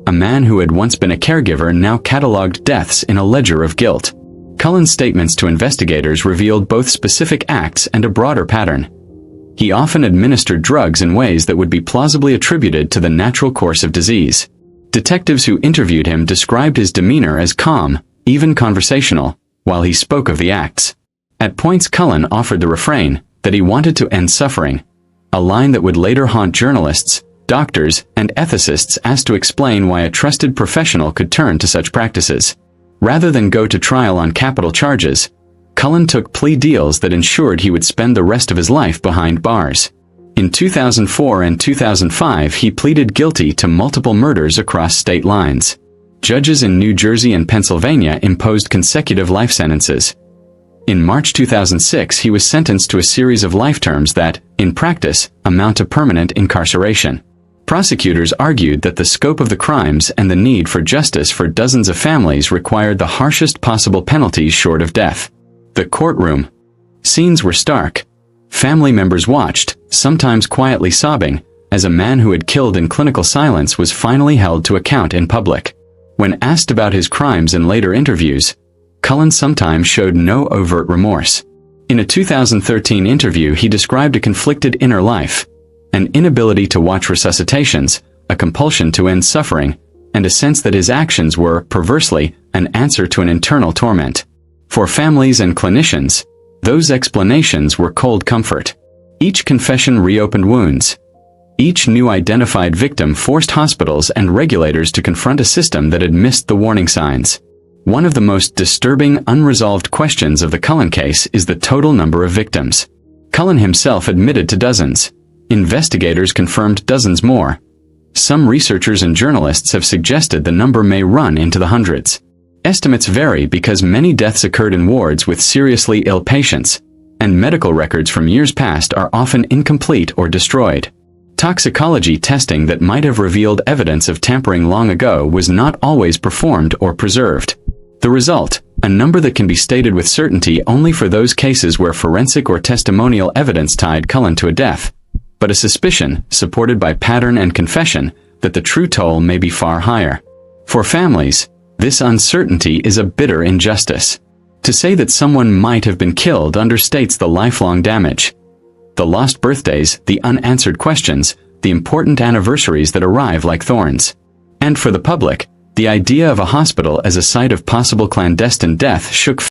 A man who had once been a caregiver now catalogued deaths in a ledger of guilt. Cullen's statements to investigators revealed both specific acts and a broader pattern. He often administered drugs in ways that would be plausibly attributed to the natural course of disease. Detectives who interviewed him described his demeanor as calm, even conversational, while he spoke of the acts. At points, Cullen offered the refrain that he wanted to end suffering, a line that would later haunt journalists, doctors, and ethicists asked to explain why a trusted professional could turn to such practices. Rather than go to trial on capital charges, Cullen took plea deals that ensured he would spend the rest of his life behind bars. In 2004 and 2005, he pleaded guilty to multiple murders across state lines. Judges in New Jersey and Pennsylvania imposed consecutive life sentences. In March 2006, he was sentenced to a series of life terms that, in practice, amount to permanent incarceration. Prosecutors argued that the scope of the crimes and the need for justice for dozens of families required the harshest possible penalties short of death. The courtroom scenes were stark. Family members watched, sometimes quietly sobbing, as a man who had killed in clinical silence was finally held to account in public. When asked about his crimes in later interviews, Cullen sometimes showed no overt remorse. In a 2013 interview, he described a conflicted inner life, an inability to watch resuscitations, a compulsion to end suffering, and a sense that his actions were, perversely, an answer to an internal torment. For families and clinicians, those explanations were cold comfort. Each confession reopened wounds. Each new identified victim forced hospitals and regulators to confront a system that had missed the warning signs. One of the most disturbing, unresolved questions of the Cullen case is the total number of victims. Cullen himself admitted to dozens. Investigators confirmed dozens more. Some researchers and journalists have suggested the number may run into the hundreds. Estimates vary because many deaths occurred in wards with seriously ill patients, and medical records from years past are often incomplete or destroyed. Toxicology testing that might have revealed evidence of tampering long ago was not always performed or preserved. The result, a number that can be stated with certainty only for those cases where forensic or testimonial evidence tied Cullen to a death, but a suspicion, supported by pattern and confession, that the true toll may be far higher. For families, this uncertainty is a bitter injustice. To say that someone might have been killed understates the lifelong damage. The lost birthdays, the unanswered questions, the important anniversaries that arrive like thorns. And for the public, the idea of a hospital as a site of possible clandestine death shook